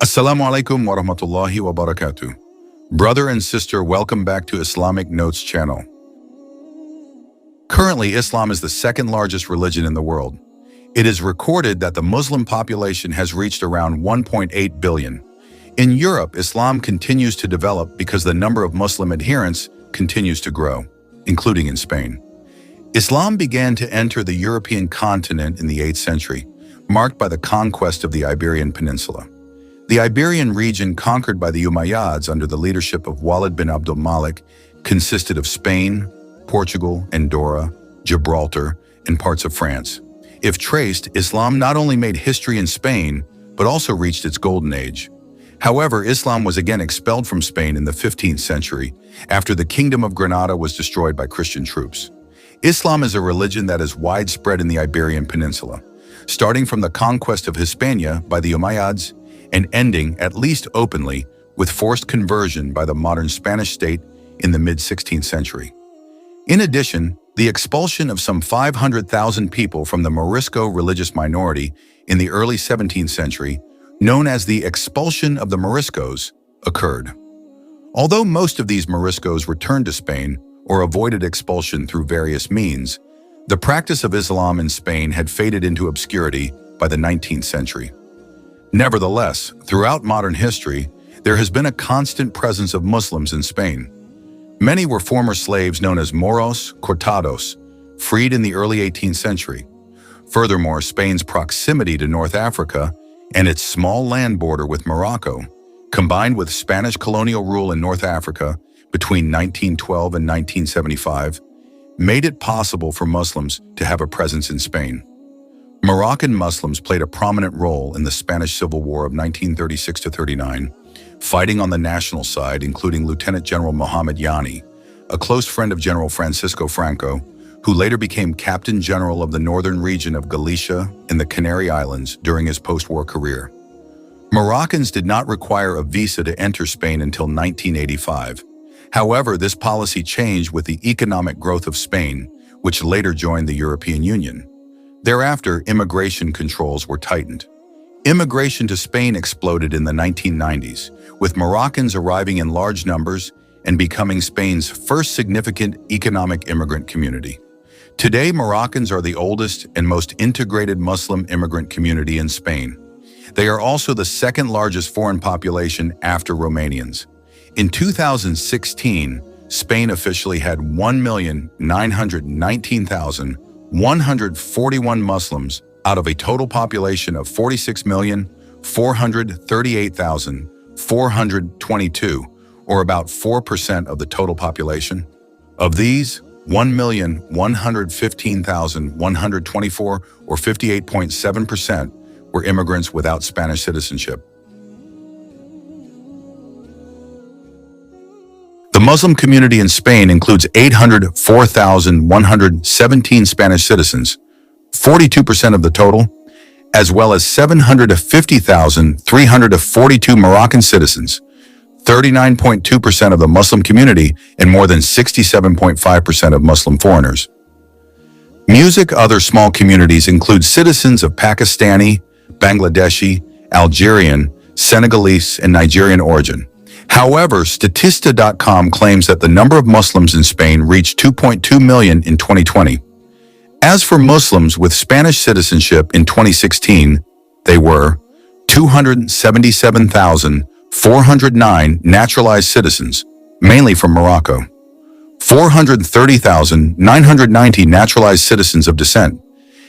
Assalamu alaikum wa rahmatullahi wa barakatuh. Brother and sister, welcome back to Islamic Notes channel. Currently, Islam is the second largest religion in the world. It is recorded that the Muslim population has reached around 1.8 billion. In Europe, Islam continues to develop because the number of Muslim adherents continues to grow, including in Spain. Islam began to enter the European continent in the 8th century, marked by the conquest of the Iberian Peninsula. The Iberian region, conquered by the Umayyads under the leadership of Walid bin Abdul Malik, consisted of Spain, Portugal, Andorra, Gibraltar, and parts of France. If traced, Islam not only made history in Spain, but also reached its golden age. However, Islam was again expelled from Spain in the 15th century after the Kingdom of Granada was destroyed by Christian troops. Islam is a religion that is widespread in the Iberian Peninsula, starting from the conquest of Hispania by the Umayyads and ending, at least openly, with forced conversion by the modern Spanish state in the mid-16th century. In addition, the expulsion of some 500,000 people from the Morisco religious minority in the early 17th century, known as the expulsion of the Moriscos, occurred. Although most of these Moriscos returned to Spain or avoided expulsion through various means, the practice of Islam in Spain had faded into obscurity by the 19th century. Nevertheless, throughout modern history, there has been a constant presence of Muslims in Spain. Many were former slaves known as Moros Cortados, freed in the early 18th century. Furthermore, Spain's proximity to North Africa and its small land border with Morocco, combined with Spanish colonial rule in North Africa between 1912 and 1975, made it possible for Muslims to have a presence in Spain. Moroccan Muslims played a prominent role in the Spanish Civil War of 1936–39, fighting on the national side, including Lieutenant General Mohammed Yani, a close friend of General Francisco Franco, who later became Captain General of the northern region of Galicia and the Canary Islands during his post-war career. Moroccans did not require a visa to enter Spain until 1985. However, this policy changed with the economic growth of Spain, which later joined the European Union. Thereafter, immigration controls were tightened. Immigration to Spain exploded in the 1990s, with Moroccans arriving in large numbers and becoming Spain's first significant economic immigrant community. Today, Moroccans are the oldest and most integrated Muslim immigrant community in Spain. They are also the second largest foreign population after Romanians. In 2016, Spain officially had 1,919,141 Muslims out of a total population of 46,438,422, or about 4% of the total population. Of these, 1,115,124, or 58.7%, were immigrants without Spanish citizenship. The Muslim community in Spain includes 804,117 Spanish citizens, 42% of the total, as well as 750,342 Moroccan citizens, 39.2% of the Muslim community, and more than 67.5% of Muslim foreigners. Other small communities include citizens of Pakistani, Bangladeshi, Algerian, Senegalese, and Nigerian origin. However, Statista.com claims that the number of Muslims in Spain reached 2.2 million in 2020. As for Muslims with Spanish citizenship in 2016, they were 277,409 naturalized citizens, mainly from Morocco, 430,990 naturalized citizens of descent,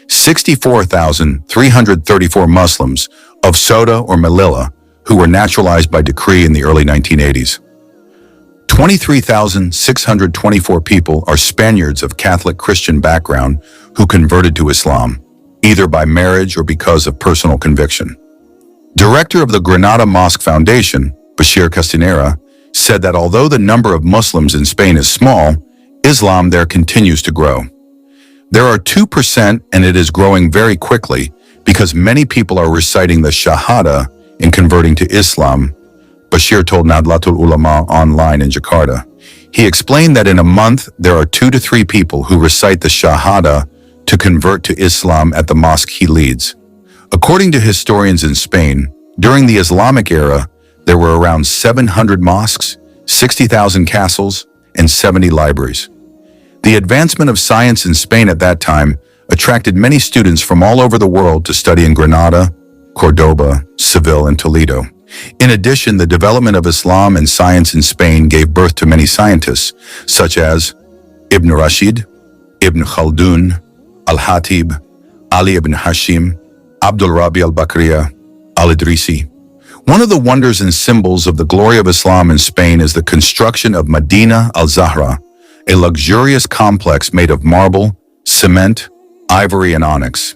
64,334 Muslims of Ceuta or Melilla who were naturalized by decree in the early 1980s. 23,624 people are Spaniards of Catholic Christian background who converted to Islam, either by marriage or because of personal conviction. Director of the Granada Mosque Foundation, Bashir Castanera, said that although the number of Muslims in Spain is small, Islam there continues to grow. There are 2% and it is growing very quickly because many people are reciting the Shahada and converting to Islam, Bashir told Nadlatul Ulama online in Jakarta. He explained that in a month there are 2 to 3 people who recite the Shahada to convert to Islam at the mosque he leads. According to historians in Spain, During the Islamic era, there were around 700 mosques, 60,000 castles, and 70 libraries. The advancement of science in Spain at that time attracted many students from all over the world to study in Granada, Cordoba, Seville, and Toledo. In addition, the development of Islam and science in Spain gave birth to many scientists, such as Ibn Rashid, Ibn Khaldun, Al-Hatib, Ali ibn Hashim, Abdul Rabi al-Bakriya, al-Idrisi. One of the wonders and symbols of the glory of Islam in Spain is the construction of Medina al-Zahra, a luxurious complex made of marble, cement, ivory, and onyx.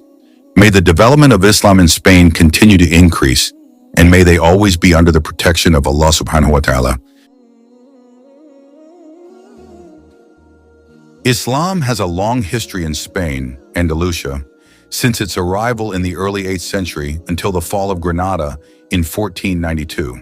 May the development of Islam in Spain continue to increase, and may they always be under the protection of Allah subhanahu wa ta'ala. Islam has a long history in Spain, Andalusia, since its arrival in the early 8th century until the fall of Granada in 1492.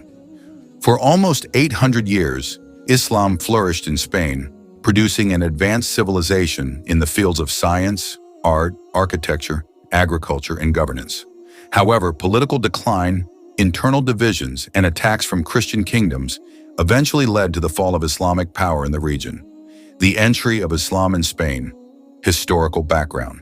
For almost 800 years, Islam flourished in Spain, producing an advanced civilization in the fields of science, art, architecture, agriculture, and governance. However, political decline, internal divisions, and attacks from Christian kingdoms eventually led to the fall of Islamic power in the region. The entry of Islam in Spain. Historical background.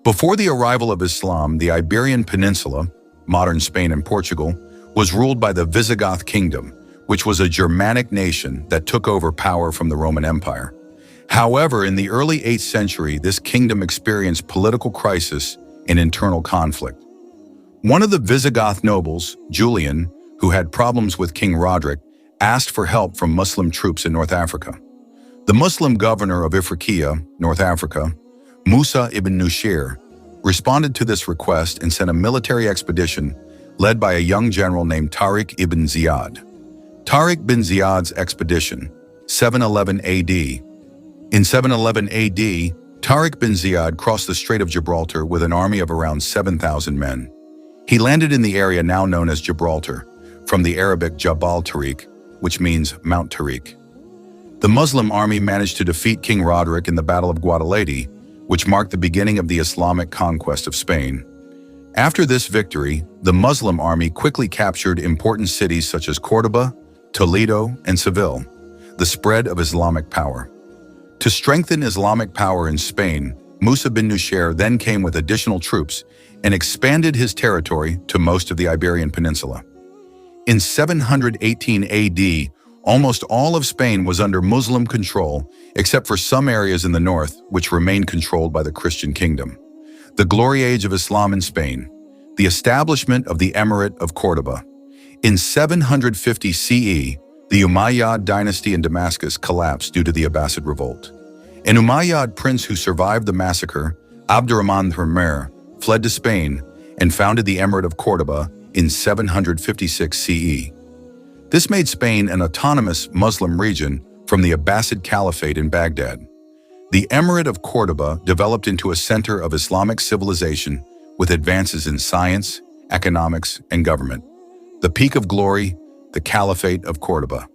Before the arrival of Islam, the Iberian Peninsula, modern Spain and Portugal, was ruled by the Visigoth Kingdom, which was a Germanic nation that took over power from the Roman Empire. However, in the early 8th century, this kingdom experienced political crisis and internal conflict. One of the Visigoth nobles, Julian, who had problems with King Roderick, asked for help from Muslim troops in North Africa. The Muslim governor of Ifriqiya, North Africa, Musa ibn Nushir, responded to this request and sent a military expedition led by a young general named Tariq ibn Ziyad. Tariq bin Ziyad's expedition, 711 AD. In 711 AD, Tariq bin Ziyad crossed the Strait of Gibraltar with an army of around 7,000 men. He landed in the area now known as Gibraltar, from the Arabic Jabal Tariq, which means Mount Tariq. The Muslim army managed to defeat King Roderick in the Battle of Guadalete, which marked the beginning of the Islamic conquest of Spain. After this victory, the Muslim army quickly captured important cities such as Cordoba, Toledo, and Seville, the spread of Islamic power. To strengthen Islamic power in Spain, Musa bin Nushir then came with additional troops and expanded his territory to most of the Iberian Peninsula. In 718 AD, almost all of Spain was under Muslim control, except for some areas in the north, which remained controlled by the Christian kingdom. The glory age of Islam in Spain, the establishment of the Emirate of Cordoba. In 750 CE, the Umayyad dynasty in Damascus collapsed due to the Abbasid revolt. An Umayyad prince who survived the massacre, Abdurrahman III, fled to Spain and founded the Emirate of Cordoba in 756 CE. This made Spain an autonomous Muslim region from the Abbasid Caliphate in Baghdad. The Emirate of Cordoba developed into a center of Islamic civilization with advances in science, economics, and government. The peak of glory, the Caliphate of Cordoba.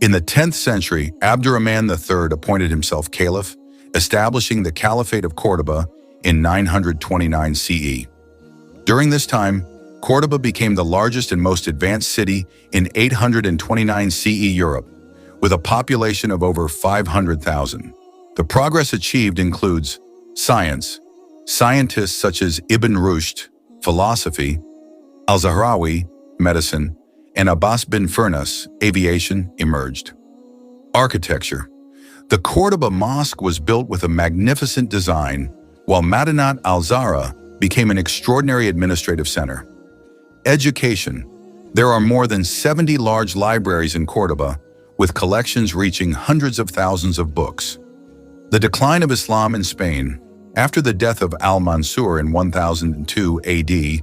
In the 10th century, Abdurrahman III appointed himself caliph, establishing the Caliphate of Cordoba in 929 CE. During this time, Cordoba became the largest and most advanced city in 829 CE Europe, with a population of over 500,000. The progress achieved includes science. Scientists such as Ibn Rushd, philosophy, Al-Zahrawi, medicine, and Abbas bin Firnas, aviation, emerged. Architecture. The Cordoba Mosque was built with a magnificent design, while Madinat al-Zahra became an extraordinary administrative center. Education. There are more than 70 large libraries in Cordoba, with collections reaching hundreds of thousands of books. The decline of Islam in Spain. After the death of al-Mansur in 1002 AD,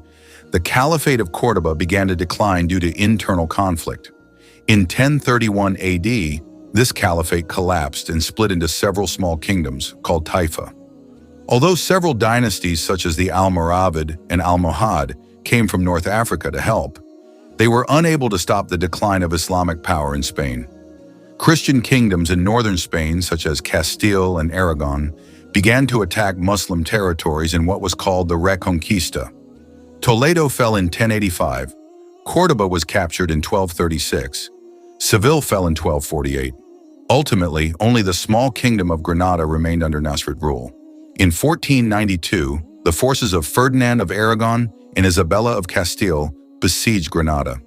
the Caliphate of Cordoba began to decline due to internal conflict. In 1031 AD, this caliphate collapsed and split into several small kingdoms called Taifa. Although several dynasties such as the Almoravid and Almohad came from North Africa to help, they were unable to stop the decline of Islamic power in Spain. Christian kingdoms in northern Spain, such as Castile and Aragon, began to attack Muslim territories in what was called the Reconquista. Toledo fell in 1085, Córdoba was captured in 1236. Seville fell in 1248. Ultimately, only the small kingdom of Granada remained under Nasrid rule. In 1492, the forces of Ferdinand of Aragon and Isabella of Castile besieged Granada.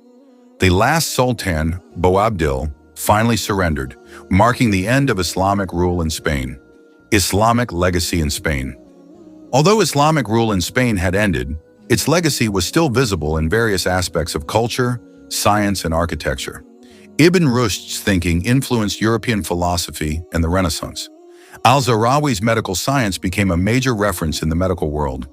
The last sultan, Boabdil, finally surrendered, marking the end of Islamic rule in Spain. Islamic legacy in Spain. Although Islamic rule in Spain had ended, its legacy was still visible in various aspects of culture, science, and architecture. Ibn Rushd's thinking influenced European philosophy and the Renaissance. Al-Zahrawi's medical science became a major reference in the medical world.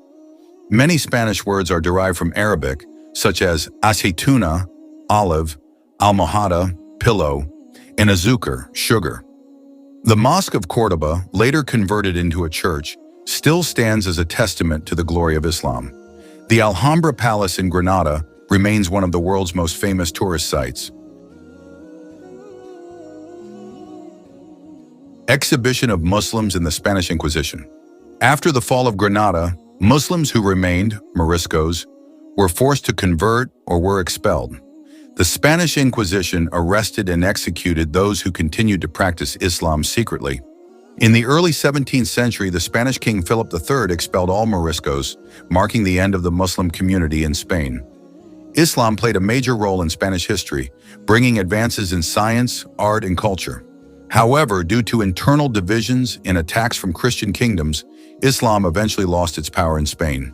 Many Spanish words are derived from Arabic, such as aceituna, olive, almohada, pillow, and azúcar, sugar. The Mosque of Córdoba, later converted into a church, still stands as a testament to the glory of Islam. The Alhambra Palace in Granada remains one of the world's most famous tourist sites. Exhibition of Muslims in the Spanish Inquisition. After the fall of Granada, Muslims who remained, Moriscos, were forced to convert or were expelled. The Spanish Inquisition arrested and executed those who continued to practice Islam secretly. In the early 17th century, the Spanish King Philip III expelled all Moriscos, marking the end of the Muslim community in Spain. Islam played a major role in Spanish history, bringing advances in science, art, and culture. However, due to internal divisions and attacks from Christian kingdoms, Islam eventually lost its power in Spain.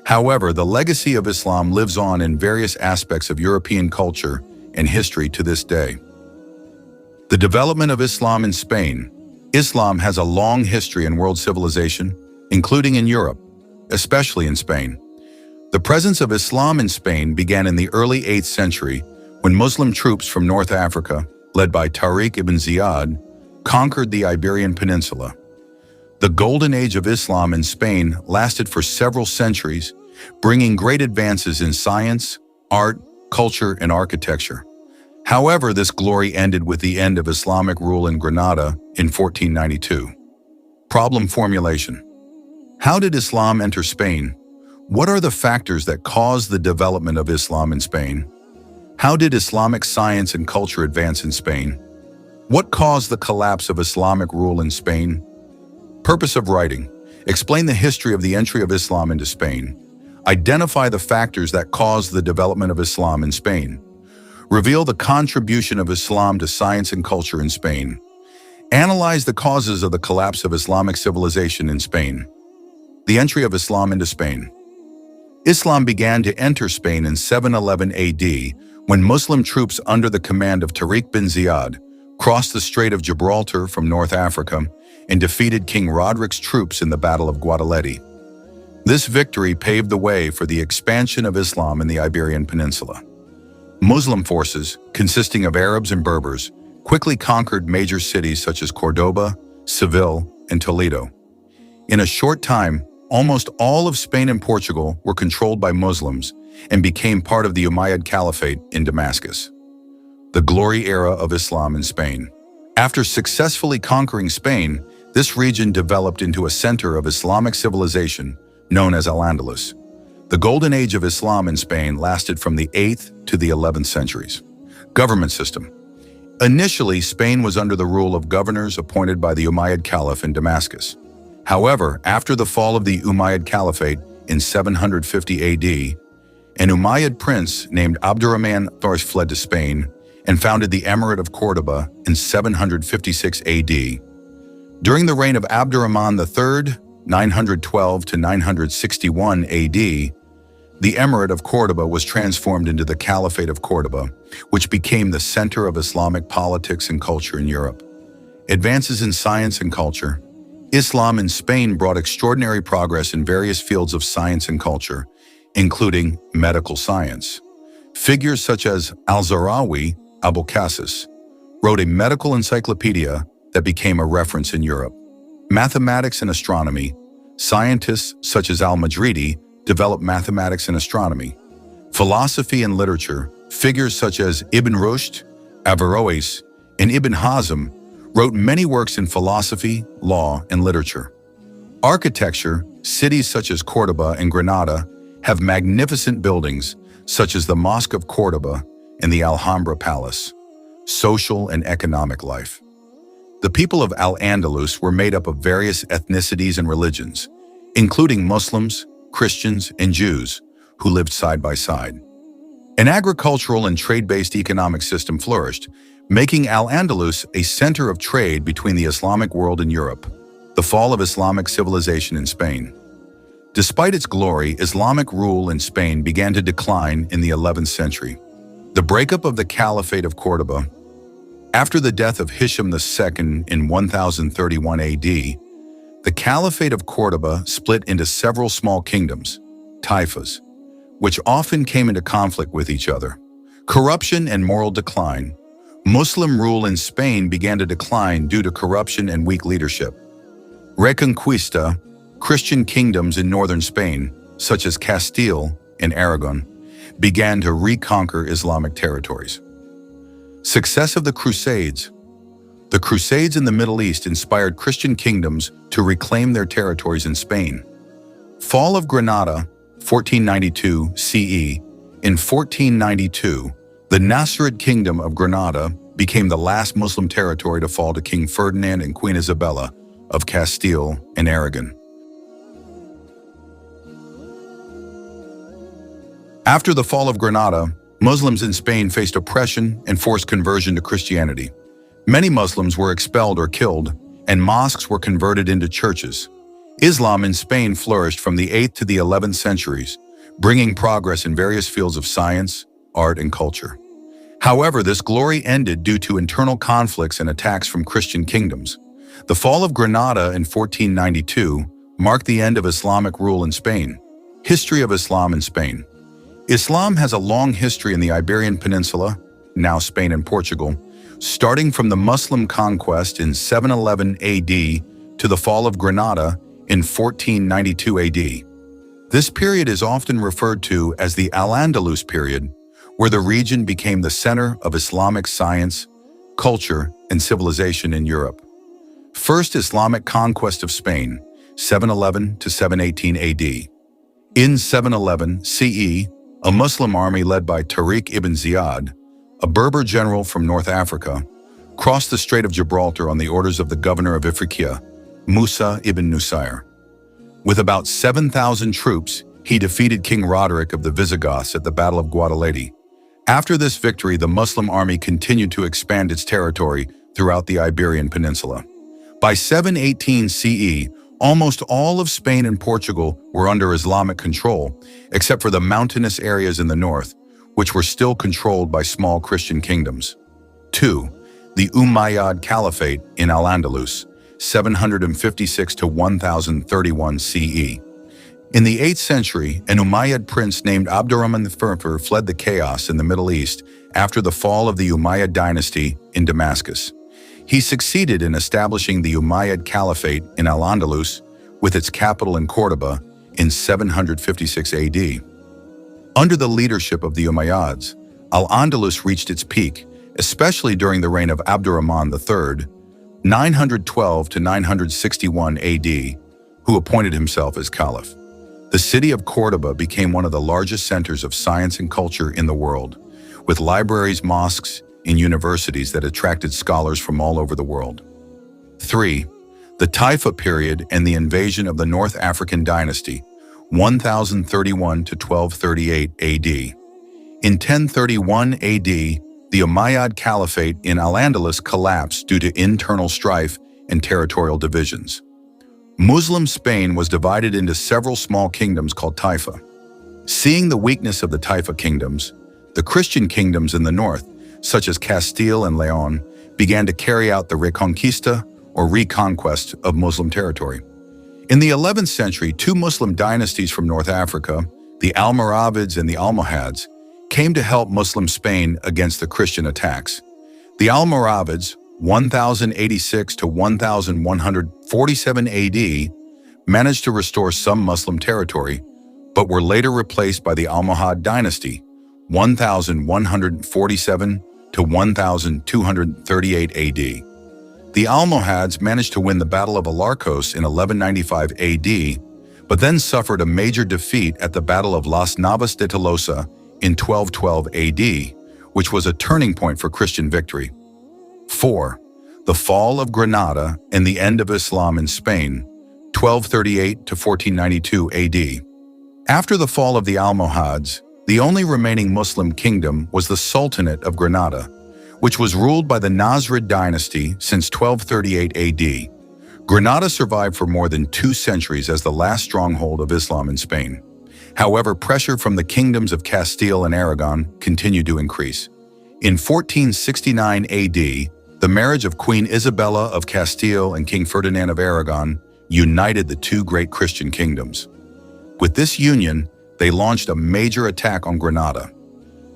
However, the legacy of Islam lives on in various aspects of European culture and history to this day. The development of Islam in Spain. Islam has a long history in world civilization, including in Europe, especially in Spain. The presence of Islam in Spain began in the early 8th century when Muslim troops from North Africa, led by Tariq ibn Ziyad, conquered the Iberian Peninsula. The golden age of Islam in Spain lasted for several centuries, bringing great advances in science, art, culture, and architecture. However, this glory ended with the end of Islamic rule in Granada in 1492. Problem formulation. How did Islam enter Spain? What are the factors that caused the development of Islam in Spain? How did Islamic science and culture advance in Spain? What caused the collapse of Islamic rule in Spain? Purpose of writing. Explain the history of the entry of Islam into Spain. Identify the factors that caused the development of Islam in Spain. Reveal the contribution of Islam to science and culture in Spain. Analyze the causes of the collapse of Islamic civilization in Spain. The entry of Islam into Spain. Islam began to enter Spain in 711 AD when Muslim troops under the command of Tariq bin Ziyad crossed the Strait of Gibraltar from North Africa and defeated King Roderick's troops in the Battle of Guadalete. This victory paved the way for the expansion of Islam in the Iberian Peninsula. Muslim forces, consisting of Arabs and Berbers, quickly conquered major cities such as Córdoba, Seville, and Toledo. In a short time, almost all of Spain and Portugal were controlled by Muslims and became part of the Umayyad Caliphate in Damascus. The glory era of Islam in Spain. After successfully conquering Spain, this region developed into a center of Islamic civilization known as Al-Andalus. The golden age of Islam in Spain lasted from the 8th to the 11th centuries. Government system. Initially, Spain was under the rule of governors appointed by the Umayyad Caliph in Damascus. However, after the fall of the Umayyad Caliphate in 750 AD, an Umayyad prince named Abdurrahman Thars fled to Spain and founded the Emirate of Córdoba in 756 AD. During the reign of Abdurrahman III, 912 to 961 AD, the Emirate of Córdoba was transformed into the Caliphate of Córdoba, which became the center of Islamic politics and culture in Europe. Advances in science and culture. Islam in Spain brought extraordinary progress in various fields of science and culture, including medical science. Figures such as Al-Zahrawi, Abulcasis, wrote a medical encyclopedia that became a reference in Europe. Mathematics and astronomy. Scientists such as Al-Madridi developed mathematics and astronomy. Philosophy and literature. Figures such as Ibn Rushd, Averroes, and Ibn Hazm wrote many works in philosophy, law, and literature. Architecture. Cities such as Córdoba and Granada have magnificent buildings such as the Mosque of Cordoba and the Alhambra Palace. Social and economic life. The people of Al-Andalus were made up of various ethnicities and religions, including Muslims, Christians, and Jews, who lived side by side. An agricultural and trade-based economic system flourished, making Al-Andalus a center of trade between the Islamic world and Europe. The fall of Islamic civilization in Spain. Despite its glory, Islamic rule in Spain began to decline in the 11th century. The breakup of the Caliphate of Cordoba. After the death of Hisham II in 1031 AD, the Caliphate of Cordoba split into several small kingdoms, taifas, which often came into conflict with each other. Corruption and moral decline. Muslim rule in Spain began to decline due to corruption and weak leadership. Reconquista. Christian kingdoms in northern Spain, such as Castile and Aragon, began to reconquer Islamic territories. Success of the Crusades. The Crusades in the Middle East inspired Christian kingdoms to reclaim their territories in Spain. Fall of Granada, 1492 CE. In 1492, the Nasrid Kingdom of Granada became the last Muslim territory to fall to King Ferdinand and Queen Isabella of Castile and Aragon. After the fall of Granada, Muslims in Spain faced oppression and forced conversion to Christianity. Many Muslims were expelled or killed, and mosques were converted into churches. Islam in Spain flourished from the 8th to the 11th centuries, bringing progress in various fields of science, art, and culture. However, this glory ended due to internal conflicts and attacks from Christian kingdoms. The fall of Granada in 1492 marked the end of Islamic rule in Spain. History of Islam in Spain. Islam has a long history in the Iberian Peninsula, now Spain and Portugal, starting from the Muslim conquest in 711 AD to the fall of Granada in 1492 AD. This period is often referred to as the Al-Andalus period, where the region became the center of Islamic science, culture, and civilization in Europe. First Islamic conquest of Spain, 711 to 718 AD. In 711 CE, a Muslim army led by Tariq ibn Ziyad, a Berber general from North Africa, crossed the Strait of Gibraltar on the orders of the governor of Ifriqiya, Musa ibn Nusayr. With about 7,000 troops, he defeated King Roderick of the Visigoths at the Battle of Guadalete. After this victory, the Muslim army continued to expand its territory throughout the Iberian Peninsula. By 718 CE, almost all of Spain and Portugal were under Islamic control, except for the mountainous areas in the north, which were still controlled by small Christian kingdoms. 2. The Umayyad Caliphate in Al-Andalus, 756 to 1031 CE. In the 8th century, an Umayyad prince named Abdurrahman I fled the chaos in the Middle East after the fall of the Umayyad dynasty in Damascus. He succeeded in establishing the Umayyad Caliphate in Al-Andalus with its capital in Cordoba in 756 AD. Under the leadership of the Umayyads, Al-Andalus reached its peak, especially during the reign of Abdurrahman III, 912 to 961 AD, who appointed himself as Caliph. The city of Cordoba became one of the largest centers of science and culture in the world, with libraries, mosques, and universities that attracted scholars from all over the world. 3. The Taifa period and the invasion of the North African dynasty, 1031 to 1238 AD. In 1031 AD, the Umayyad Caliphate in Al-Andalus collapsed due to internal strife and territorial divisions. Muslim Spain was divided into several small kingdoms called Taifa. Seeing the weakness of the Taifa kingdoms, the Christian kingdoms in the north, such as Castile and Leon, began to carry out the Reconquista or reconquest of Muslim territory. In the 11th century, two Muslim dynasties from North Africa, the Almoravids and the Almohads, came to help Muslim Spain against the Christian attacks. The Almoravids, 1086 to 1147 AD, managed to restore some Muslim territory, but were later replaced by the Almohad dynasty, 1147 to 1238 AD. The Almohads managed to win the Battle of Alarcos in 1195 AD, but then suffered a major defeat at the Battle of Las Navas de Tolosa in 1212 AD, which was a turning point for Christian victory. 4. The Fall of Granada and the End of Islam in Spain, 1238 to 1492 AD. After the fall of the Almohads, the only remaining Muslim kingdom was the Sultanate of Granada, which was ruled by the Nasrid dynasty since 1238 AD. Granada survived for more than 2 centuries as the last stronghold of Islam in Spain. However, pressure from the kingdoms of Castile and Aragon continued to increase. In 1469 AD, the marriage of Queen Isabella of Castile and King Ferdinand of Aragon united the 2 great Christian kingdoms. With this union, they launched a major attack on Granada.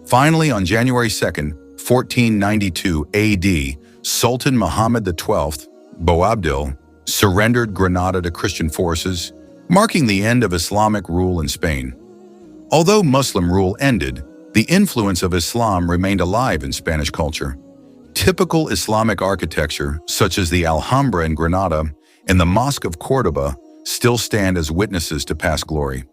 Finally, on January 2, 1492 AD, Sultan Muhammad XII, Boabdil, surrendered Granada to Christian forces, marking the end of Islamic rule in Spain. Although Muslim rule ended, the influence of Islam remained alive in Spanish culture. Typical Islamic architecture, such as the Alhambra in Granada and the Mosque of Córdoba, still stand as witnesses to past glory.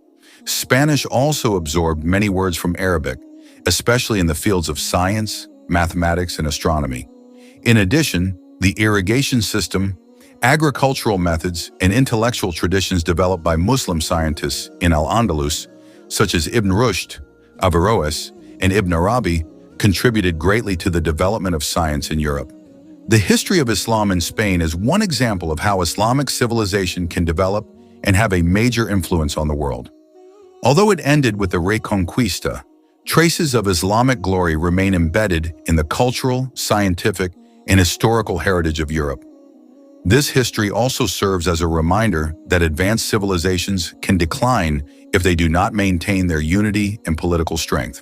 Spanish also absorbed many words from Arabic, especially in the fields of science, mathematics, and astronomy. In addition, the irrigation system, agricultural methods, and intellectual traditions developed by Muslim scientists in Al-Andalus, such as Ibn Rushd, Averroes, and Ibn Arabi, contributed greatly to the development of science in Europe. The history of Islam in Spain is one example of how Islamic civilization can develop and have a major influence on the world. Although it ended with the Reconquista, traces of Islamic glory remain embedded in the cultural, scientific, and historical heritage of Europe. This history also serves as a reminder that advanced civilizations can decline if they do not maintain their unity and political strength.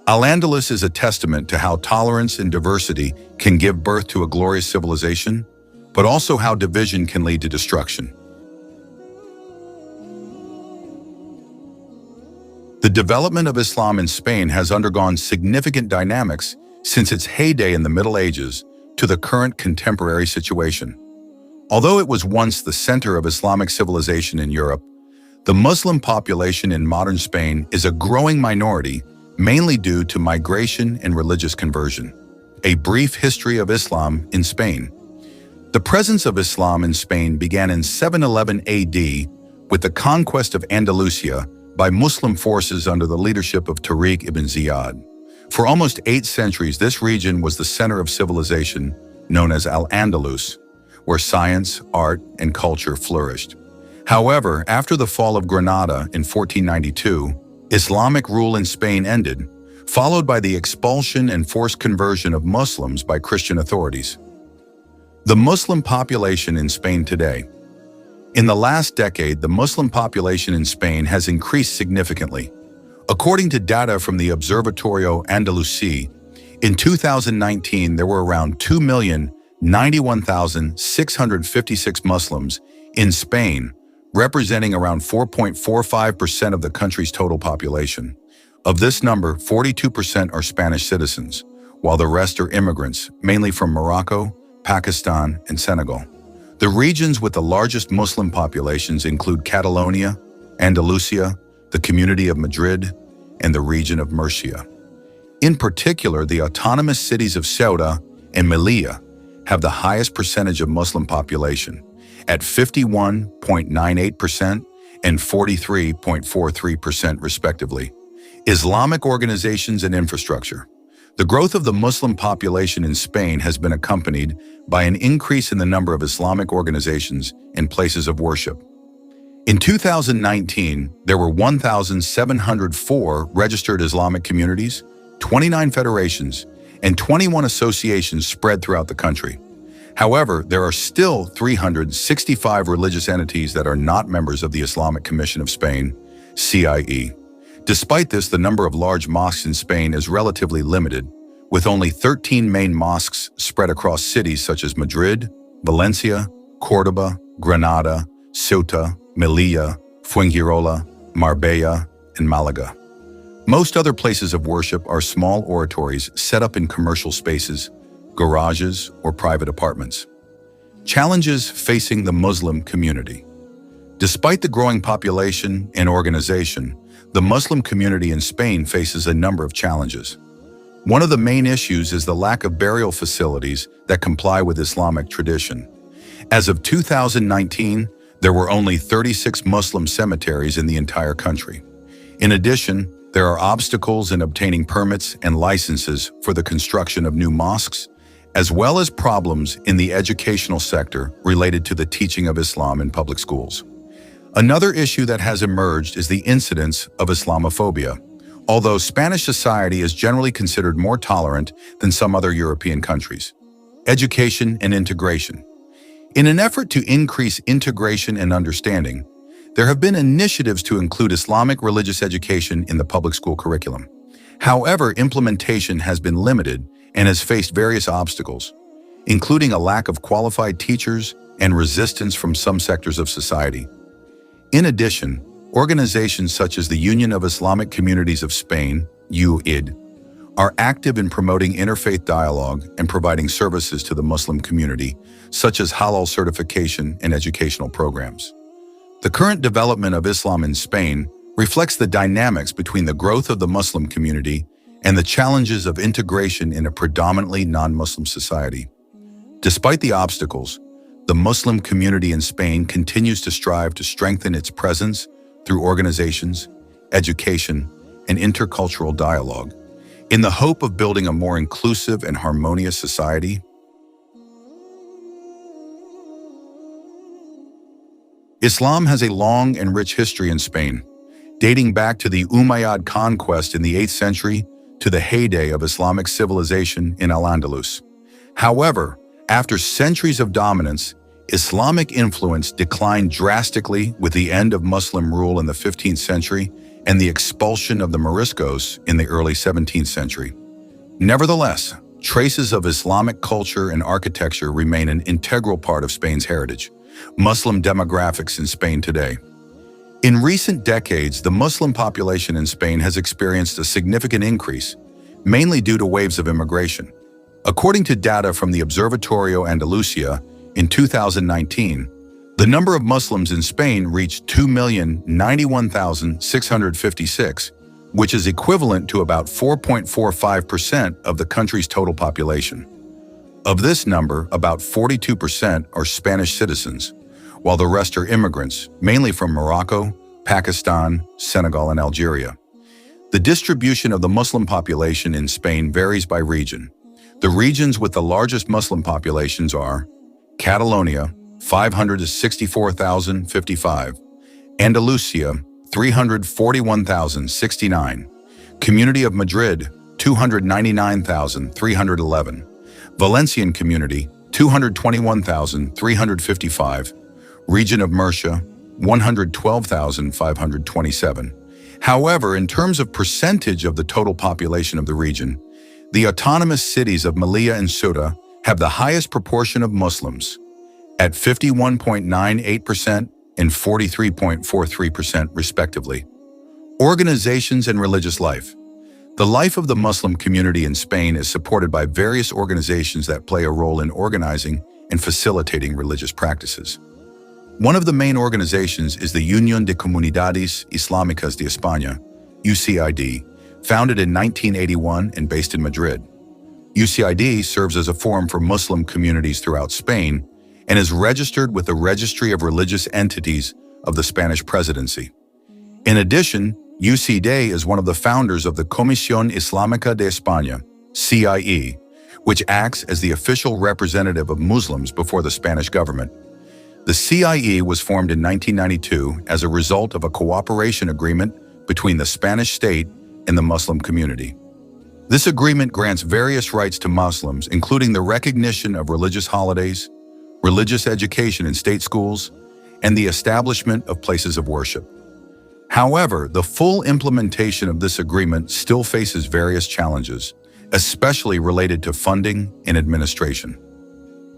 Al-Andalus is a testament to how tolerance and diversity can give birth to a glorious civilization, but also how division can lead to destruction. The development of Islam in Spain has undergone significant dynamics since its heyday in the Middle Ages to the current contemporary situation. Although it was once the center of Islamic civilization in Europe, the Muslim population in modern Spain is a growing minority, mainly due to migration and religious conversion. A brief history of Islam in Spain. The presence of Islam in Spain began in 711 AD with the conquest of Andalusia by Muslim forces under the leadership of Tariq ibn Ziyad. For almost 8 centuries, this region was the center of civilization known as Al-Andalus, where science, art, and culture flourished. However, after the fall of Granada in 1492, Islamic rule in Spain ended, followed by the expulsion and forced conversion of Muslims by Christian authorities. The Muslim population in Spain today. In the last decade, the Muslim population in Spain has increased significantly. According to data from the Observatorio Andalusí, in 2019 there were around 2,091,656 Muslims in Spain, representing around 4.45% of the country's total population. Of this number, 42% are Spanish citizens, while the rest are immigrants, mainly from Morocco, Pakistan, and Senegal. The regions with the largest Muslim populations include Catalonia, Andalusia, the Community of Madrid, and the region of Murcia. In particular, the autonomous cities of Ceuta and Melilla have the highest percentage of Muslim population, at 51.98% and 43.43% respectively. Islamic organizations and infrastructure. The growth of the Muslim population in Spain has been accompanied by an increase in the number of Islamic organizations and places of worship. In 2019, there were 1,704 registered Islamic communities, 29 federations, and 21 associations spread throughout the country. However, there are still 365 religious entities that are not members of the Islamic Commission of Spain, CIE. Despite this, the number of large mosques in Spain is relatively limited, with only 13 main mosques spread across cities such as Madrid, Valencia, Córdoba, Granada, Ceuta, Melilla, Fuengirola, Marbella, and Malaga. Most other places of worship are small oratories set up in commercial spaces, garages, or private apartments. Challenges facing the Muslim community. Despite the growing population and organization, the Muslim community in Spain faces a number of challenges. One of the main issues is the lack of burial facilities that comply with Islamic tradition. As of 2019, there were only 36 Muslim cemeteries in the entire country. In addition, there are obstacles in obtaining permits and licenses for the construction of new mosques, as well as problems in the educational sector related to the teaching of Islam in public schools. Another issue that has emerged is the incidence of Islamophobia. Although Spanish society is generally considered more tolerant than some other European countries. Education and integration. In an effort to increase integration and understanding, there have been initiatives to include Islamic religious education in the public school curriculum. However, implementation has been limited and has faced various obstacles, including a lack of qualified teachers and resistance from some sectors of society. In addition, organizations such as the Union of Islamic Communities of Spain, UID, are active in promoting interfaith dialogue and providing services to the Muslim community, such as halal certification and educational programs. The current development of Islam in Spain reflects the dynamics between the growth of the Muslim community and the challenges of integration in a predominantly non-Muslim society. Despite the obstacles, the Muslim community in Spain continues to strive to strengthen its presence through organizations, education, and intercultural dialogue, in the hope of building a more inclusive and harmonious society. Islam has a long and rich history in Spain, dating back to the Umayyad conquest in the 8th century to the heyday of Islamic civilization in Al-Andalus. However, after centuries of dominance, Islamic influence declined drastically with the end of Muslim rule in the 15th century and the expulsion of the Moriscos in the early 17th century. Nevertheless, traces of Islamic culture and architecture remain an integral part of Spain's heritage. Muslim demographics in Spain today. In recent decades, the Muslim population in Spain has experienced a significant increase, mainly due to waves of immigration. According to data from the Observatorio Andalucía, in 2019, the number of Muslims in Spain reached 2,091,656, which is equivalent to about 4.45% of the country's total population. Of this number, about 42% are Spanish citizens, while the rest are immigrants, mainly from Morocco, Pakistan, Senegal, and Algeria. The distribution of the Muslim population in Spain varies by region. The regions with the largest Muslim populations are Catalonia, 564,055, Andalusia, 341,069, Community of Madrid, 299,311, Valencian Community, 221,355, Region of Murcia, 112,527. However, in terms of percentage of the total population of the region, the autonomous cities of Melilla and Ceuta have the highest proportion of Muslims, at 51.98% and 43.43% respectively. Organizations and religious life. The life of the Muslim community in Spain is supported by various organizations that play a role in organizing and facilitating religious practices. One of the main organizations is the Unión de Comunidades Islámicas de España, UCID, founded in 1981 and based in Madrid. UCID serves as a forum for Muslim communities throughout Spain and is registered with the Registry of Religious Entities of the Spanish Presidency. In addition, UCD is one of the founders of the Comisión Islámica de España, CIE, which acts as the official representative of Muslims before the Spanish government. The CIE was formed in 1992 as a result of a cooperation agreement between the Spanish state and the Muslim community. This agreement grants various rights to Muslims, including the recognition of religious holidays, religious education in state schools, and the establishment of places of worship. However, the full implementation of this agreement still faces various challenges, especially related to funding and administration.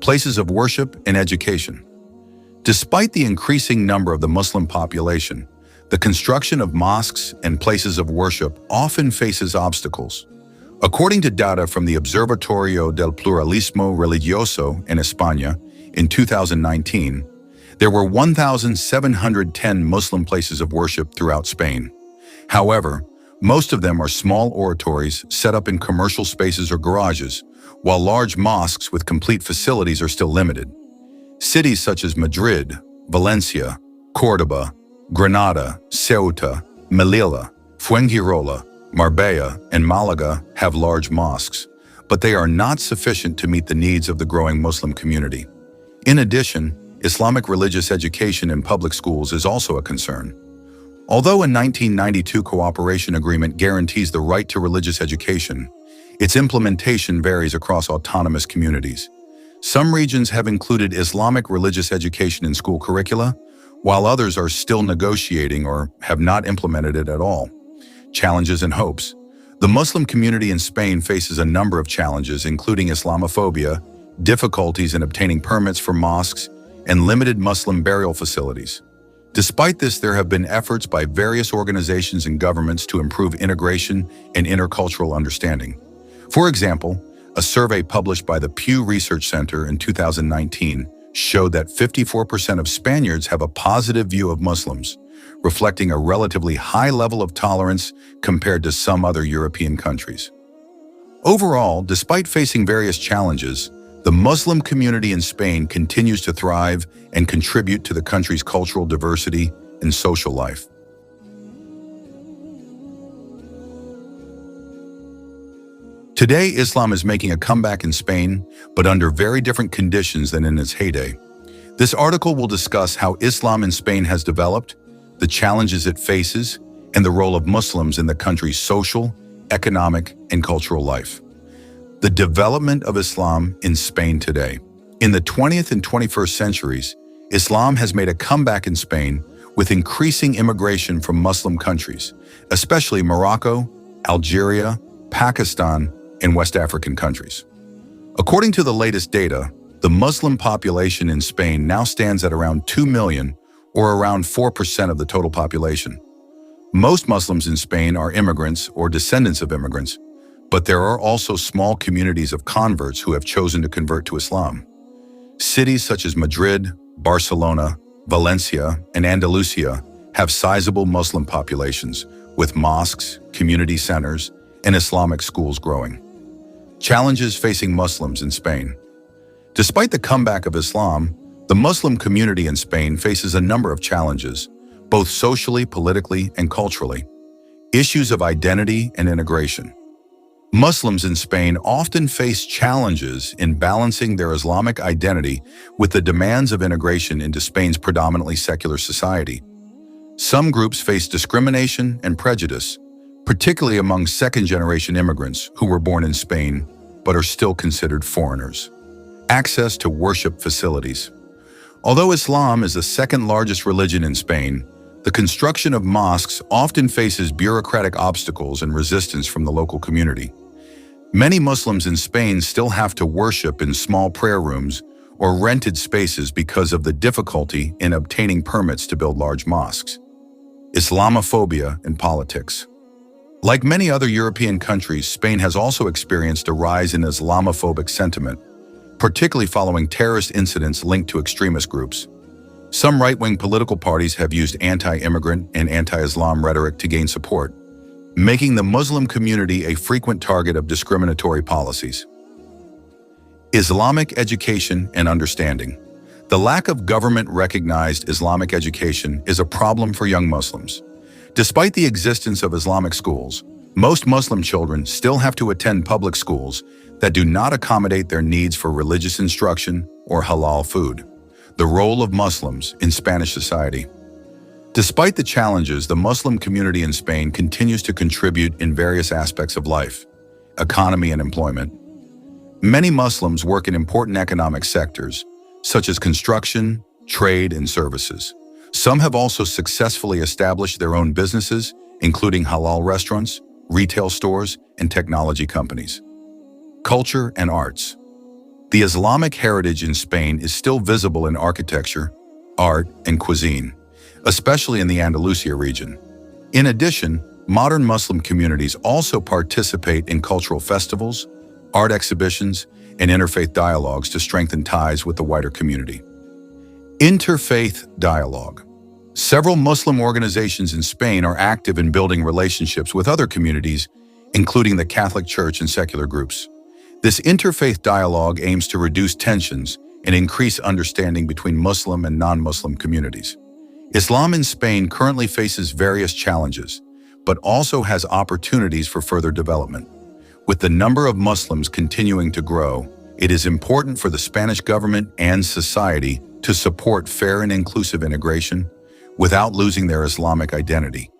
Places of worship and education. Despite the increasing number of the Muslim population, the construction of mosques and places of worship often faces obstacles. According to data from the Observatorio del Pluralismo Religioso en España in 2019, There were 1,710 Muslim places of worship throughout Spain. However, most of them are small oratories set up in commercial spaces or garages, while large mosques with complete facilities are still limited. Cities such as Madrid, Valencia, Córdoba, Granada, Ceuta, Melilla, Fuengirola, Marbella, and Malaga have large mosques, but they are not sufficient to meet the needs of the growing Muslim community. In addition, Islamic religious education in public schools is also a concern. Although a 1992 cooperation agreement guarantees the right to religious education, its implementation varies across autonomous communities. Some regions have included Islamic religious education in school curricula, while others are still negotiating or have not implemented it at all. Challenges and hopes. The Muslim community in Spain faces a number of challenges, including Islamophobia, difficulties in obtaining permits for mosques, and limited Muslim burial facilities. Despite this, there have been efforts by various organizations and governments to improve integration and intercultural understanding. For example, a survey published by the Pew Research Center in 2019 showed that 54% of Spaniards have a positive view of Muslims, reflecting a relatively high level of tolerance compared to some other European countries. Overall, despite facing various challenges, the Muslim community in Spain continues to thrive and contribute to the country's cultural diversity and social life. Today, Islam is making a comeback in Spain, but under very different conditions than in its heyday. This article will discuss how Islam in Spain has developed, the challenges it faces, and the role of Muslims in the country's social, economic, and cultural life. The development of Islam in Spain today. In the 20th and 21st centuries, Islam has made a comeback in Spain with increasing immigration from Muslim countries, especially Morocco, Algeria, Pakistan, and West African countries. According to the latest data, the Muslim population in Spain now stands at around 2 million, or around 4% of the total population. Most Muslims in Spain are immigrants or descendants of immigrants, but there are also small communities of converts who have chosen to convert to Islam. Cities such as Madrid, Barcelona, Valencia, and Andalusia have sizable Muslim populations, with mosques, community centers, and Islamic schools growing. Challenges facing Muslims in Spain. Despite the comeback of Islam, the Muslim community in Spain faces a number of challenges, both socially, politically, and culturally. Issues of identity and integration. Muslims in Spain often face challenges in balancing their Islamic identity with the demands of integration into Spain's predominantly secular society. Some groups face discrimination and prejudice, particularly among second-generation immigrants who were born in Spain but are still considered foreigners. Access to worship facilities. Although Islam is the second-largest religion in Spain, the construction of mosques often faces bureaucratic obstacles and resistance from the local community. Many Muslims in Spain still have to worship in small prayer rooms or rented spaces because of the difficulty in obtaining permits to build large mosques. Islamophobia in politics. Like many other European countries, Spain has also experienced a rise in Islamophobic sentiment, particularly following terrorist incidents linked to extremist groups. Some right-wing political parties have used anti-immigrant and anti-Islam rhetoric to gain support, making the Muslim community a frequent target of discriminatory policies. Islamic education and understanding. The lack of government-recognized Islamic education is a problem for young Muslims. Despite the existence of Islamic schools, most Muslim children still have to attend public schools that do not accommodate their needs for religious instruction or halal food. The role of Muslims in Spanish society. Despite the challenges, the Muslim community in Spain continues to contribute in various aspects of life, economy, and employment. Many Muslims work in important economic sectors, such as construction, trade, and services. Some have also successfully established their own businesses, including halal restaurants, retail stores, and technology companies. Culture and arts. The Islamic heritage in Spain is still visible in architecture, art, and cuisine, especially in the Andalusia region. In addition, modern Muslim communities also participate in cultural festivals, art exhibitions, and interfaith dialogues to strengthen ties with the wider community. Interfaith dialogue. Several Muslim organizations in Spain are active in building relationships with other communities, including the Catholic Church and secular groups. This interfaith dialogue aims to reduce tensions and increase understanding between Muslim and non-Muslim communities. Islam in Spain currently faces various challenges, but also has opportunities for further development. With the number of Muslims continuing to grow, it is important for the Spanish government and society to support fair and inclusive integration without losing their Islamic identity.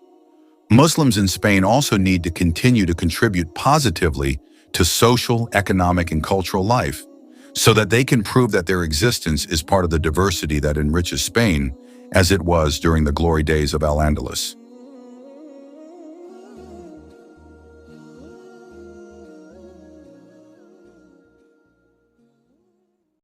Muslims in Spain also need to continue to contribute positively to social, economic, and cultural life so that they can prove that their existence is part of the diversity that enriches Spain, as it was during the glory days of Al-Andalus.